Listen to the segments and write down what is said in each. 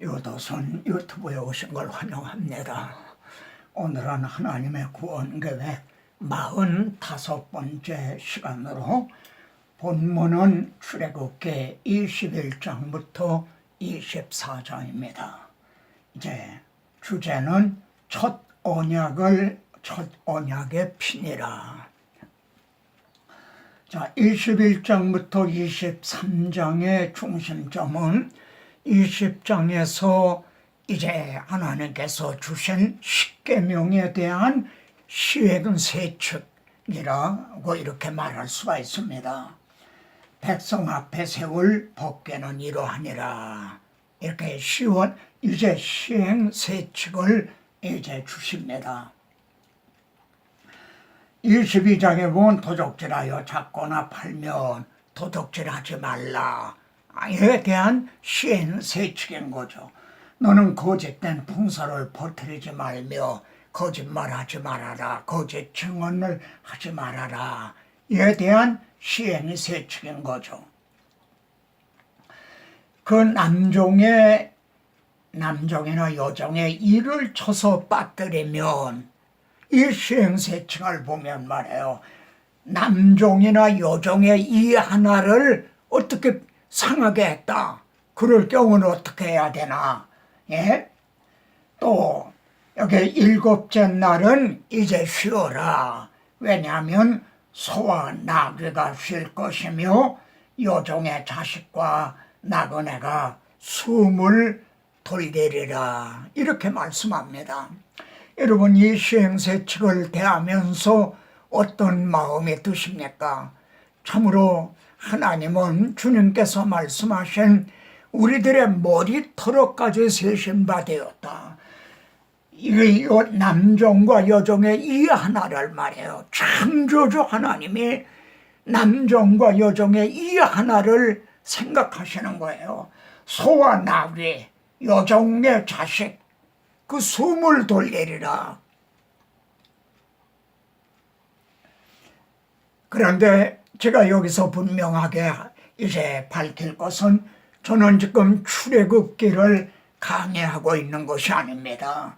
요도선 유튜브에 오신 걸 환영합니다. 오늘은 하나님의 구원 계획 45번째 시간으로 본문은 출애굽기 21장부터 24장입니다. 이제 주제는 첫 언약의 피니라. 자, 21장부터 23장의 중심점은 20장에서 이제 하나님께서 주신 십계명에 대한 시행 세칙이라고 이렇게 말할 수가 있습니다. 백성 앞에 세울 법궤는 이러하니라. 이렇게 이제 시행 세칙을 이제 주십니다. 22장에 보면 도적질하여 잡거나 팔면 도적질하지 말라. 에 대한 시행 세칙인 거죠. 너는 거짓된 풍설을 퍼뜨리지 말며 거짓말하지 말아라. 거짓 증언을 하지 말아라. 이에 대한 시행 세칙인 거죠. 그 남종이나 여종의 이를 쳐서 빠뜨리면 이 시행 세칙을 보면 말해요. 남종이나 여종의 이 하나를 어떻게 상하게 했다. 그럴 경우는 어떻게 해야 되나? 예? 또 여기 일곱째 날은 이제 쉬어라. 왜냐하면 소와 나귀가 쉴 것이며 여종의 자식과 나그네가 숨을 돌리리라. 이렇게 말씀합니다. 여러분, 이 시행세칙을 대하면서 어떤 마음이 드십니까? 참으로 하나님은 주님께서 말씀하신 우리들의 머리털어까지 세신 바 되었다. 이 남종과 여종의 이 하나를 말해요. 창조주 하나님이 남종과 여종의 이 하나를 생각하시는 거예요. 소와 나귀, 여종의 자식, 그 숨을 돌리리라. 그런데 제가 여기서 분명하게 이제 밝힐 것은 저는 지금 출애굽기를 강해하고 있는 것이 아닙니다.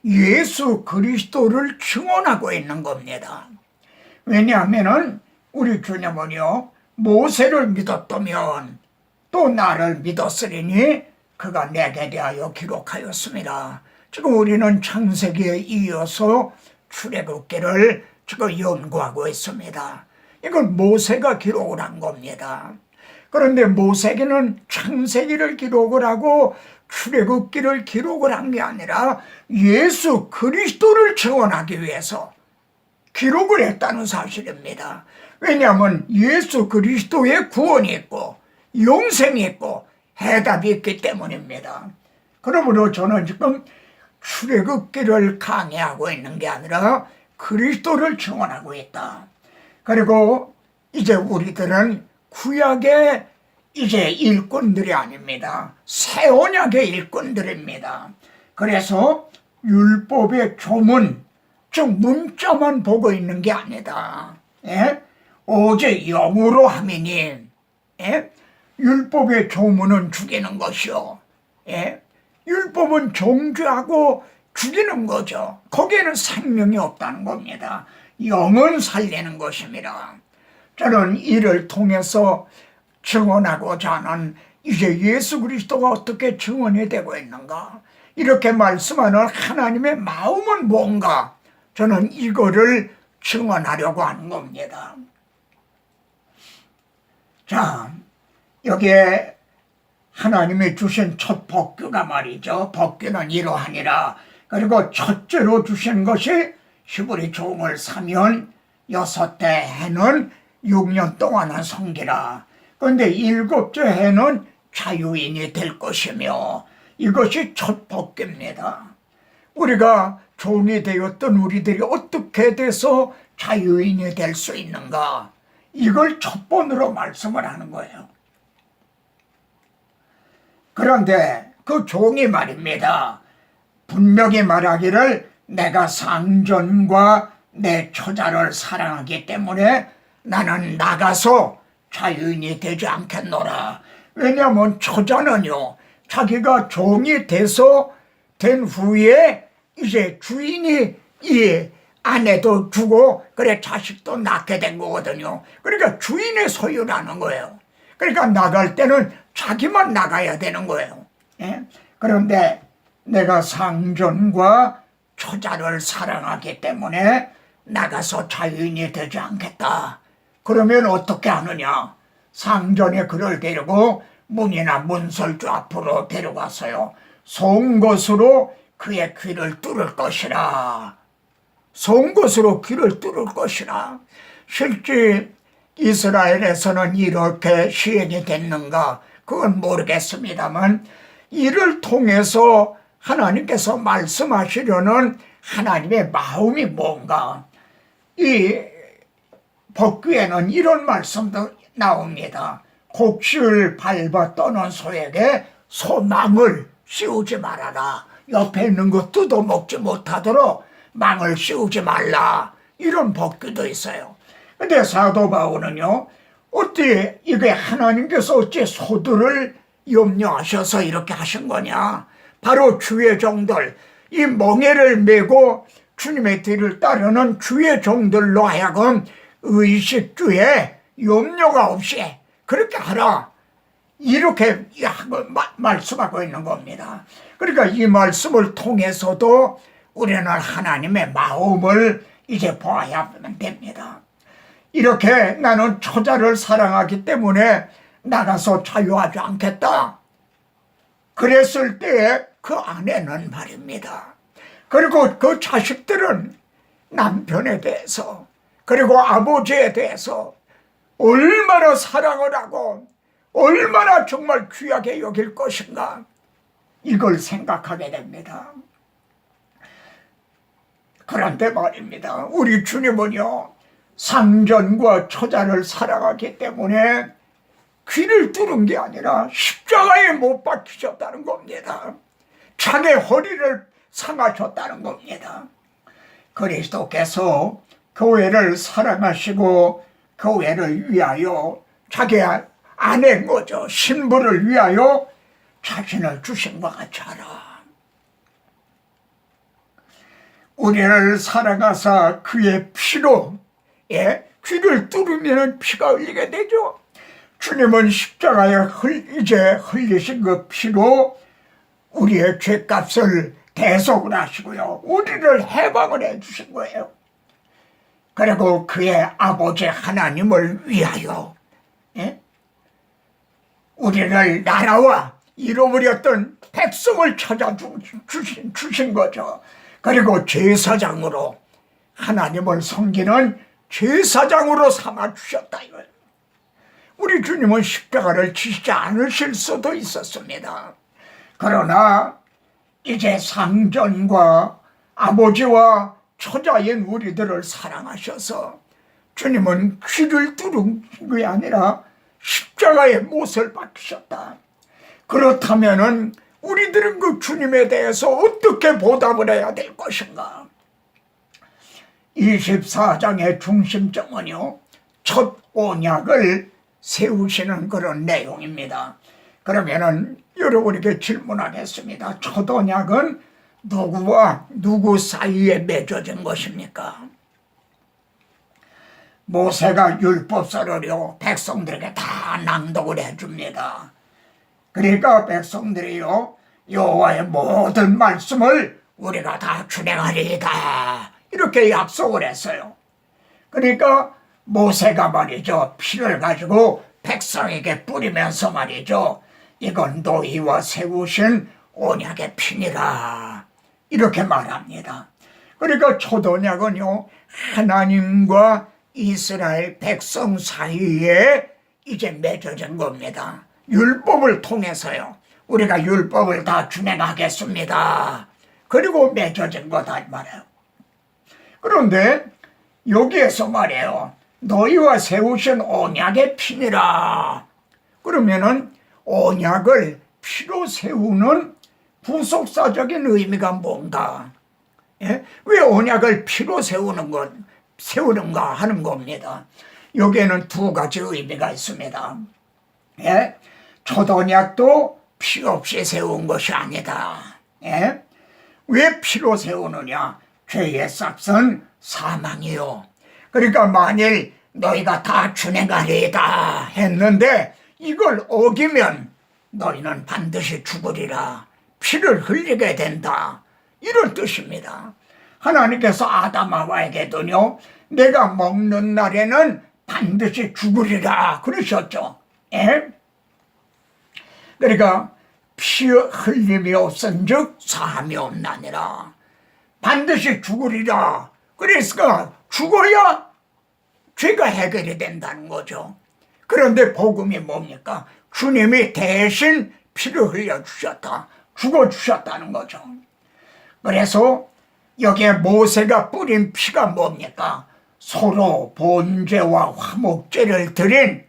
예수 그리스도를 증언하고 있는 겁니다. 왜냐하면 우리 주님은요, 모세를 믿었다면 또 나를 믿었으리니 그가 내게 대하여 기록하였습니다. 지금 우리는 창세기에 이어서 출애굽기를 지금 연구하고 있습니다. 이건 모세가 기록을 한 겁니다. 그런데 모세기는 창세기를 기록을 하고 출애굽기를 기록을 한 게 아니라 예수 그리스도를 증언하기 위해서 기록을 했다는 사실입니다. 왜냐하면 예수 그리스도의 구원이 있고 영생이 있고 해답이 있기 때문입니다. 그러므로 저는 지금 출애굽기를 강해하고 있는 게 아니라 그리스도를 증언하고 있다. 그리고 이제 우리들은 구약의 이제 일꾼들이 아닙니다. 새 언약의 일꾼들입니다. 그래서 율법의 조문, 즉 문자만 보고 있는 게 아니다. 예? 오직 영으로 하미니, 예? 율법의 조문은 죽이는 것이요. 예? 율법은 정죄하고 죽이는 거죠. 거기에는 생명이 없다는 겁니다. 영은 살리는 것입니다. 저는 이를 통해서 증언하고자 하는 이제 예수 그리스도가 어떻게 증언이 되고 있는가, 이렇게 말씀하는 하나님의 마음은 뭔가, 저는 이거를 증언하려고 하는 겁니다. 자, 여기에 하나님이 주신 첫 법궤가 말이죠. 법궤는 이러하니라. 그리고 첫째로 주신 것이 히브리 종을 사면 6대 해는 6년 동안은 성기라. 그런데 7째 해는 자유인이 될 것이며, 이것이 첫 법궤입니다. 우리가 종이 되었던 우리들이 어떻게 돼서 자유인이 될 수 있는가, 이걸 첫 번으로 말씀을 하는 거예요. 그런데 그 종이 말입니다. 분명히 말하기를 내가 상전과 내 처자를 사랑하기 때문에 나는 나가서 자유인이 되지 않겠노라. 왜냐하면 처자는요, 자기가 종이 된 후에 이제 주인이 이 아내도 주고 그래 자식도 낳게 된 거거든요. 그러니까 주인의 소유라는 거예요. 그러니까 나갈 때는 자기만 나가야 되는 거예요. 예? 그런데 내가 상전과 처자를 사랑하기 때문에 나가서 자유인이 되지 않겠다. 그러면 어떻게 하느냐? 상전의 그를 데리고 문이나 문설주 앞으로 데려가서요, 송곳으로 그의 귀를 뚫을 것이라. 송곳으로 귀를 뚫을 것이라. 실제 이스라엘에서는 이렇게 시행이 됐는가 그건 모르겠습니다만, 이를 통해서 하나님께서 말씀하시려는 하나님의 마음이 뭔가, 이 법규에는 이런 말씀도 나옵니다. 곡식을 밟아 떠는 소에게 소망을 씌우지 말아라. 옆에 있는 거 뜯어먹지 못하도록 망을 씌우지 말라. 이런 법규도 있어요. 근데 사도 바울은요, 어찌 이게 하나님께서 어찌 소들을 염려하셔서 이렇게 하신 거냐? 바로 주의 종들, 이 멍에를 메고 주님의 뒤를 따르는 주의 종들로 하여금 의식주에 염려가 없이 그렇게 하라. 이렇게 말씀하고 있는 겁니다. 그러니까 이 말씀을 통해서도 우리는 하나님의 마음을 이제 보아야 됩니다. 이렇게 나는 처자를 사랑하기 때문에 나가서 자유하지 않겠다. 그랬을 때에 그 아내는 말입니다. 그리고 그 자식들은 남편에 대해서 그리고 아버지에 대해서 얼마나 사랑을 하고 얼마나 정말 귀하게 여길 것인가, 이걸 생각하게 됩니다. 그런데 말입니다, 우리 주님은요, 상전과 처자를 사랑하기 때문에 귀를 뚫은 게 아니라 십자가에 못 박히셨다는 겁니다. 자기 허리를 상하셨다는 겁니다. 그리스도께서 교회를 사랑하시고 교회를 위하여 자기 아내인 거죠. 신부를 위하여 자신을 주신 것 같이 하라. 우리를 사랑하사 그의 피로 귀를 뚫으면 피가 흘리게 되죠. 주님은 십자가에 이제 흘리신 그 피로 우리의 죄값을 대속을 하시고요, 우리를 해방을 해주신 거예요. 그리고 그의 아버지 하나님을 위하여 우리를 나라와 잃어버렸던 백성을 찾아 주신 거죠. 그리고 제사장으로 하나님을 섬기는 제사장으로 삼아주셨다 이거예요. 우리 주님은 십자가를 지시지 않으실 수도 있었습니다. 그러나 이제 상전과 아버지와 처자인 우리들을 사랑하셔서 주님은 귀를 뚫은 게 아니라 십자가에 못을 박히셨다. 그렇다면은 우리들은 그 주님에 대해서 어떻게 보답을 해야 될 것인가? 24장의 중심점은요, 첫 언약을 세우시는 그런 내용입니다. 그러면은 여러분에게 질문하겠습니다. 첫 언약은 누구와 누구 사이에 맺어진 것입니까? 모세가 율법서를요 백성들에게 다 낭독을 해줍니다. 그러니까 백성들이요, 여호와의 모든 말씀을 우리가 다 준행하리이다 이렇게 약속을 했어요. 그러니까 모세가 말이죠, 피를 가지고 백성에게 뿌리면서 말이죠, 이건 너희와 세우신 언약의 피니라 이렇게 말합니다. 그러니까 첫 언약은요, 하나님과 이스라엘 백성 사이에 이제 맺어진 겁니다. 율법을 통해서요, 우리가 율법을 다 준행하겠습니다. 그리고 맺어진 거다 이 말이에요. 그런데 여기에서 말이에요, 너희와 세우신 언약의 피니라. 그러면은 언약을 피로 세우는 부속사적인 의미가 뭔가? 왜 언약을 피로 세우는가 하는 겁니다. 여기에는 두 가지 의미가 있습니다. 첫 언약도 피 없이 세운 것이 아니다. 예? 왜 피로 세우느냐? 죄의 값은 사망이요. 그러니까 만일 너희가 다 준행하리이다 했는데 이걸 어기면 너희는 반드시 죽으리라. 피를 흘리게 된다. 이런 뜻입니다. 하나님께서 아담하와에게도요, 내가 먹는 날에는 반드시 죽으리라 그러셨죠. 예? 그러니까 피 흘림이 없은즉 사함이 없나니라. 반드시 죽으리라. 그러니까 죽어야 죄가 해결이 된다는 거죠. 그런데 복음이 뭡니까? 주님이 대신 피를 흘려주셨다. 죽어주셨다는 거죠. 그래서 여기에 모세가 뿌린 피가 뭡니까? 소로 번제와 화목제를 드린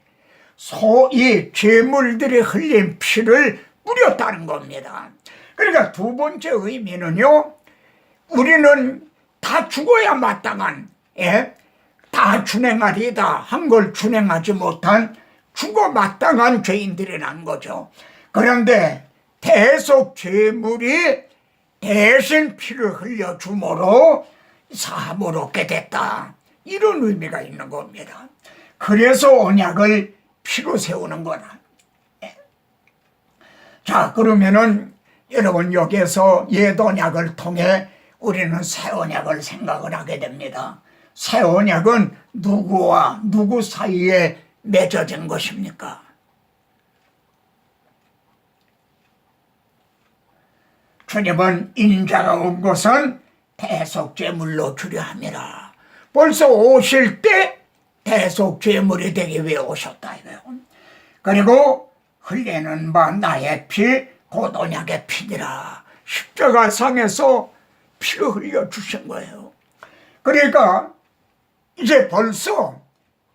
이 제물들이 흘린 피를 뿌렸다는 겁니다. 그러니까 두 번째 의미는요, 우리는 다 죽어야 마땅한, 다 준행하리다 한 걸 준행하지 못한 죽어 마땅한 죄인들이라는 거죠. 그런데 대속 제물이 대신 피를 흘려주므로 사함을 얻게 됐다. 이런 의미가 있는 겁니다. 그래서 언약을 피로 세우는 거라. 자, 그러면은 여러분 여기에서 옛 언약을 통해 우리는 새 언약을 생각을 하게 됩니다. 새 언약은 누구와 누구 사이에 맺어진 것입니까? 주님은 인자가 온 것은 대속제물로 주려 함이라. 벌써 오실 때 대속제물이 되기 위해 오셨다 이거예요. 그리고 흘리는 바 나의 피 곧 언약의 피니라. 십자가상에서 피를 흘려주신 거예요. 그러니까 이제 벌써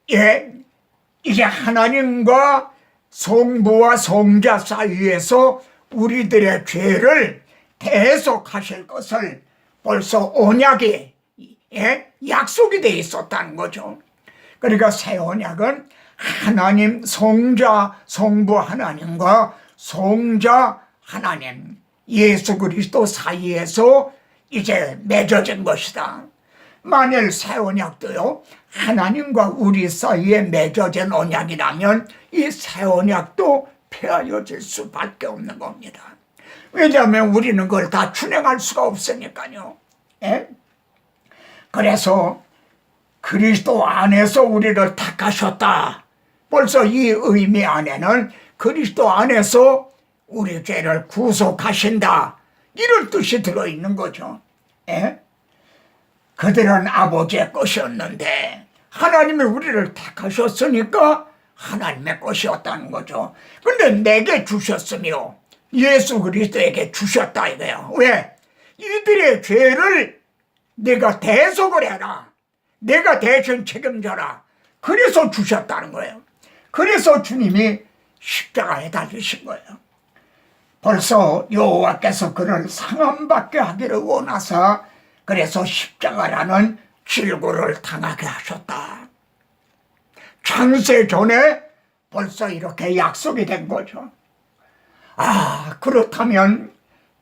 이제 하나님과 성부와 성자 사이에서 우리들의 죄를 대속하실 것을 벌써 언약에 약속이 되어 있었다는 거죠. 그러니까 새 언약은 하나님, 성자, 성부 하나님과 성자 하나님, 예수 그리스도 사이에서 이제 맺어진 것이다. 만일 새 언약도요, 하나님과 우리 사이에 맺어진 언약이라면 이 새 언약도 폐하여질 수밖에 없는 겁니다. 왜냐하면 우리는 그걸 다 준행할 수가 없으니까요. 그래서 그리스도 안에서 우리를 택하셨다. 벌써 이 의미 안에는 그리스도 안에서 우리 죄를 구속하신다. 이런 뜻이 들어있는 거죠. 그들은 아버지의 것이었는데 하나님이 우리를 택하셨으니까 하나님의 것이었다는 거죠. 근데 내게 주셨으며 예수 그리스도에게 주셨다 이거예요. 왜? 이들의 죄를 내가 대속을 해라. 내가 대신 책임져라. 그래서 주셨다는 거예요. 그래서 주님이 십자가에 달리신 거예요. 벌써 여호와께서 그를 상함받게 하기를 원하사 그래서 십자가라는 질고를 당하게 하셨다. 창세 전에 벌써 이렇게 약속이 된 거죠. 아, 그렇다면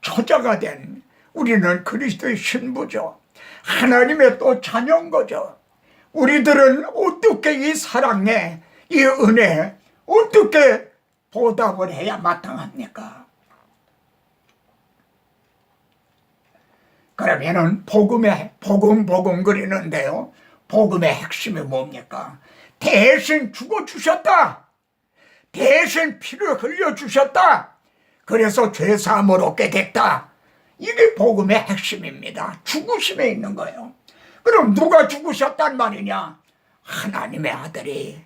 처자가 된 우리는 그리스도의 신부죠. 하나님의 또 자녀인 거죠. 우리들은 어떻게 이 사랑에, 이 은혜에 어떻게 보답을 해야 마땅합니까? 그러면은 복음 그리는데요. 복음의 핵심이 뭡니까? 대신 죽어주셨다. 대신 피를 흘려주셨다. 그래서 죄사함을 얻게 됐다. 이게 복음의 핵심입니다. 죽으심에 있는 거예요. 그럼 누가 죽으셨단 말이냐? 하나님의 아들이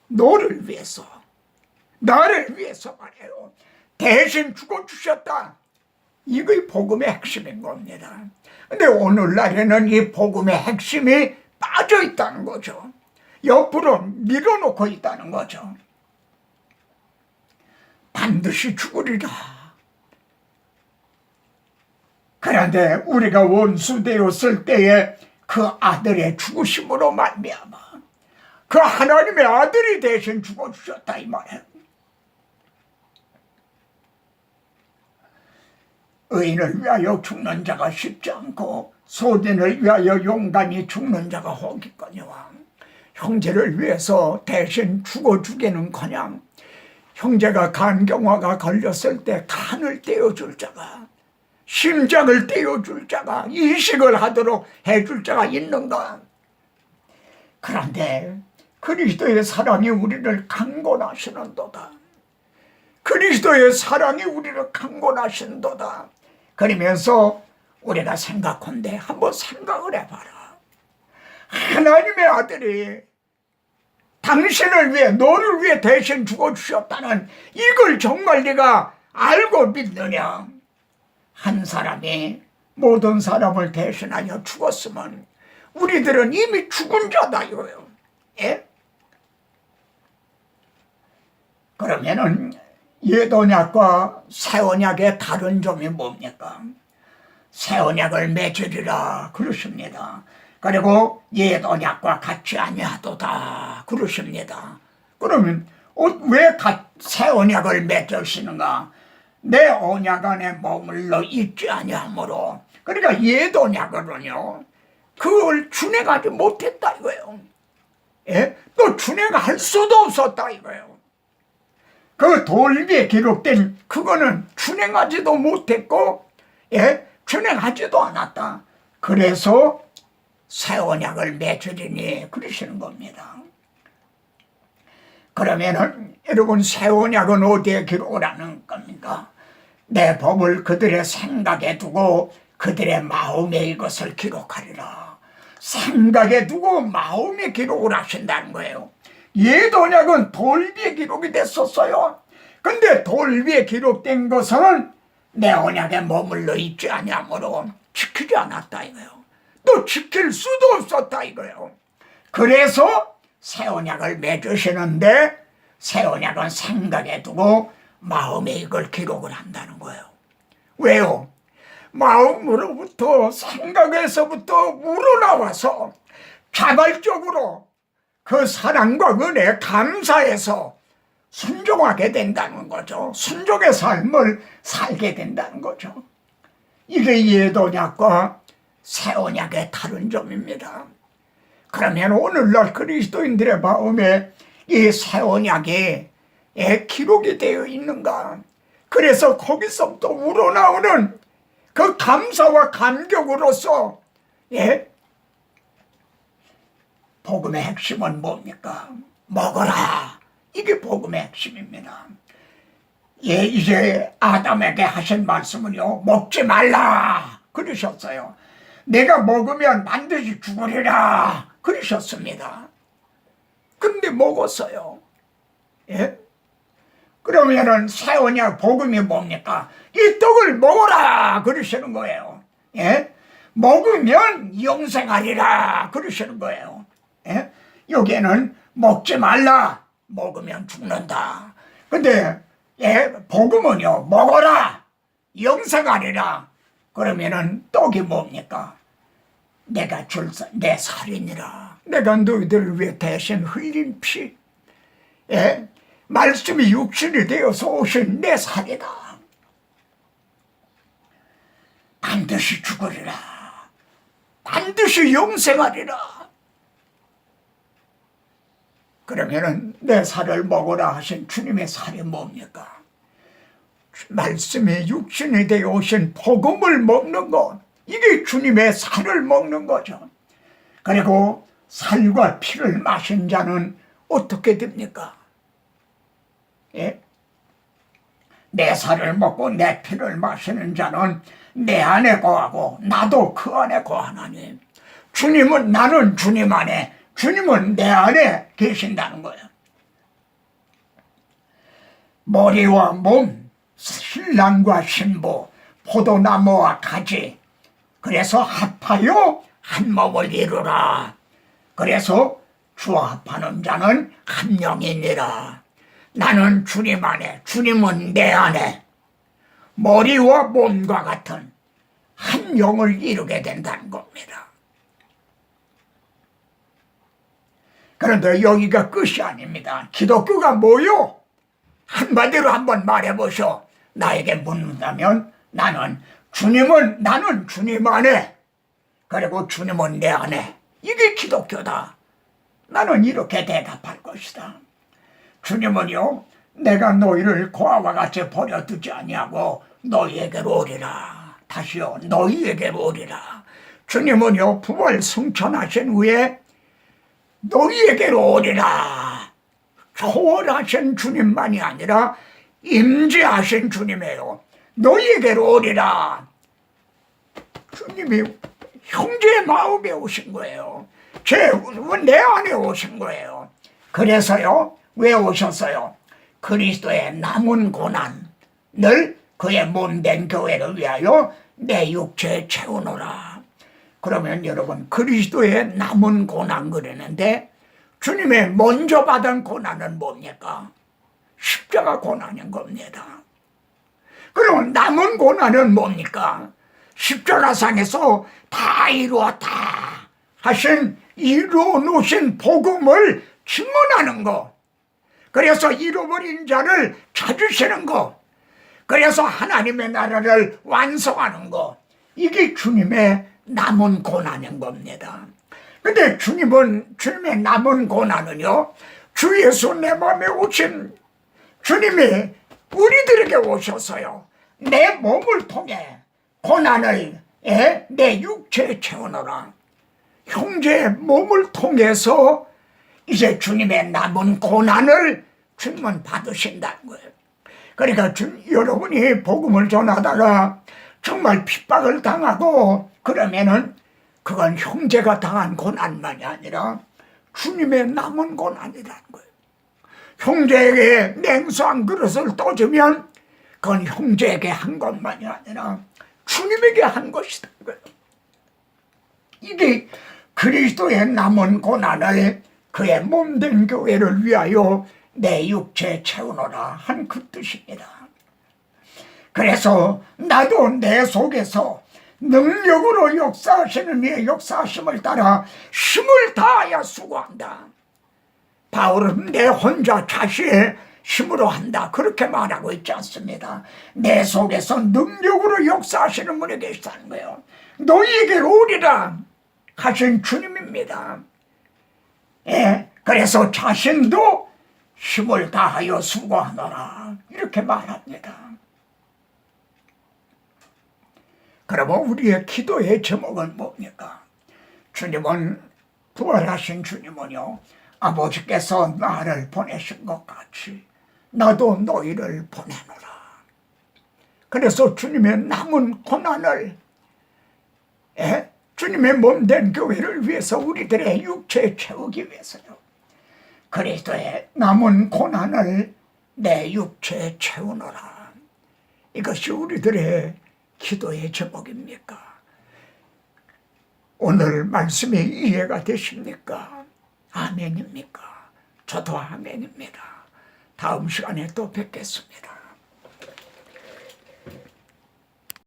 너를 위해서, 나를 위해서 말해요. 대신 죽어주셨다. 이게 복음의 핵심인 겁니다. 근데 오늘날에는 이 복음의 핵심이 빠져 있다는 거죠. 옆으로 밀어놓고 있다는 거죠. 반드시 죽으리라. 그런데 우리가 원수되었을 때에 그 아들의 죽으심으로 말미암아 그 하나님의 아들이 대신 죽어주셨다 이 말이에요. 의인을 위하여 죽는 자가 쉽지 않고 소진을 위하여 용감히 죽는 자가 혹이거니와 형제를 위해서 대신 죽어 주기는커녕 형제가 간경화가 걸렸을 때 간을 떼어줄 자가, 심장을 떼어줄 자가, 이식을 하도록 해줄 자가 있는가? 그런데 그리스도의 사랑이 우리를 강권하시는도다. 그리스도의 사랑이 우리를 강권하시는도다. 그러면서 우리가 생각한데 한번 생각을 해봐라. 하나님의 아들이 당신을 위해, 너를 위해 대신 죽어주셨다는 이걸 정말 네가 알고 믿느냐? 한 사람이 모든 사람을 대신하여 죽었으면 우리들은 이미 죽은 자다 이거예요. 예? 그러면은 옛 언약과 새 언약의 다른 점이 뭡니까? 새 언약을 맺으리라 그러십니다. 그리고 옛 언약과 같이 아니하도다 그러십니다. 그러면 왜 새 언약을 맺으시는가? 내 언약 안에 머물러 있지 아니하므로, 그러니까 옛 언약으로는요 그걸 준행하지 못했다 이거예요. 예? 또 준행할 수도 없었다 이거예요. 그 돌비에 기록된 그거는 준행하지도 못했고, 예? 준행하지도 않았다. 그래서 새 언약을 맺으리니 그러시는 겁니다. 그러면은 여러분, 새 언약은 어디에 기록을 하는 겁니까? 내 법을 그들의 생각에 두고 그들의 마음에 이것을 기록하리라. 생각에 두고 마음에 기록을 하신다는 거예요. 옛 언약은 돌비에 기록이 됐었어요. 근데 돌비에 기록된 것은 내 언약에 머물러 있지 아니하므로 지키지 않았다 이거예요. 또 지킬 수도 없었다 이거예요. 그래서 새 언약을 맺으시는데, 새 언약은 생각에 두고 마음에 이걸 기록을 한다는 거예요. 왜요? 마음으로부터, 생각에서부터 우러나와서 자발적으로 그 사랑과 은혜에 감사해서 순종하게 된다는 거죠. 순종의 삶을 살게 된다는 거죠. 이게 옛 언약과 새 언약의 다른 점입니다. 그러면 오늘날 그리스도인들의 마음에 이 새 언약이 기록이 되어 있는가? 그래서 거기서부터 우러나오는 그 감사와 감격으로서, 복음의 핵심은 뭡니까? 먹어라. 이게 복음의 핵심입니다. 이제 아담에게 하신 말씀은요, 먹지 말라 그러셨어요. 내가 먹으면 반드시 죽으리라 그러셨습니다. 근데 먹었어요. 예? 그러면은 새 언약 복음이 뭡니까? 이 떡을 먹어라 그러시는 거예요. 예? 먹으면 영생하리라 그러시는 거예요. 예? 여기에는 먹지 말라, 먹으면 죽는다. 근데 복음은요, 먹어라, 영생하리라. 그러면은 떡이 뭡니까? 내가 줄 내 살이니라. 내가 너희들을 위해 대신 흘린 피, 말씀이 육신이 되어서 오신 내 살이다. 반드시 죽으리라. 반드시 영생하리라. 그러면은 내 살을 먹으라 하신 주님의 살이 뭡니까? 말씀이 육신이 되어 오신 복음을 먹는 것, 이게 주님의 살을 먹는 거죠. 그리고 살과 피를 마신 자는 어떻게 됩니까? 내 살을 먹고 내 피를 마시는 자는 내 안에 거하고 나도 그 안에 거하나니, 주님은, 나는 주님 안에, 주님은 내 안에 계신다는 거예요. 머리와 몸, 신랑과 신부, 포도나무와 가지, 그래서 합하여 한 몸을 이루라. 그래서 주와 합하는 자는 한 영이니라. 나는 주님 안에, 주님은 내 안에, 머리와 몸과 같은 한 영을 이루게 된다는 겁니다. 그런데 여기가 끝이 아닙니다. 기독교가 뭐요? 한마디로 한번 말해보쇼. 나에게 묻는다면 나는 주님은 나는 주님 안에, 그리고 주님은 내 안에. 이게 기독교다. 나는 이렇게 대답할 것이다. 주님은요, 내가 너희를 고아와 같이 버려두지 아니하고 너희에게로 오리라. 다시요, 너희에게로 오리라. 주님은요, 부활 승천하신 후에 너희에게로 오리라. 초월하신 주님만이 아니라 임재하신 주님이에요. 너희에게로 오리라. 주님이 형제의 마음에 오신 거예요. 내 안에 오신 거예요. 그래서요, 왜 오셨어요? 그리스도의 남은 고난을 그의 몸된 교회를 위하여 내 육체에 채우노라. 그러면 여러분, 그리스도의 남은 고난 그러는데 주님의 먼저 받은 고난은 뭡니까? 십자가 고난인 겁니다. 그럼 남은 고난은 뭡니까? 십자가상에서 다 이루었다 하신 이루어 놓으신 복음을 증언하는 거. 그래서 잃어버린 자를 찾으시는 거. 그래서 하나님의 나라를 완성하는 거. 이게 주님의 남은 고난인 겁니다. 근데 주님의 남은 고난은요, 주 예수 내 마음에 오신 주님이 우리들에게 오셔서요, 내 몸을 통해 고난을 내 육체에 채워넣어라. 형제의 몸을 통해서 이제 주님의 남은 고난을 주님은 받으신다는 거예요. 그러니까 여러분이 복음을 전하다가 정말 핍박을 당하고 그러면은 그건 형제가 당한 고난만이 아니라 주님의 남은 고난이라는 거예요. 형제에게 냉수 한 그릇을 떠주면 그건 형제에게 한 것만이 아니라 주님에게 한 것이다. 이게 그리스도의 남은 고난을 그의 몸된 교회를 위하여 내 육체에 채우노라 한 그 뜻입니다. 그래서 나도 내 속에서 능력으로 역사하시는 이의 역사하심을 따라 힘을 다하여 수고한다. 바울은 내 혼자 자신의 힘으로 한다 그렇게 말하고 있지 않습니다. 내 속에서 능력으로 역사하시는 분이 계시다는 거예요. 너희에게로 오리라 하신 주님입니다. 그래서 자신도 힘을 다하여 수고하노라 이렇게 말합니다. 그러면 우리의 기도의 제목은 뭡니까? 주님은, 부활하신 주님은요, 아버지께서 나를 보내신 것 같이 나도 너희를 보내노라. 그래서 주님의 남은 고난을 주님의 몸된 교회를 위해서 우리들의 육체에 채우기 위해서요, 그리스도의 남은 고난을 내 육체에 채우노라. 이것이 우리들의 기도의 제목입니까? 오늘 말씀이 이해가 되십니까? 아멘입니까? 저도 아멘입니다. 다음 시간에 또 뵙겠습니다.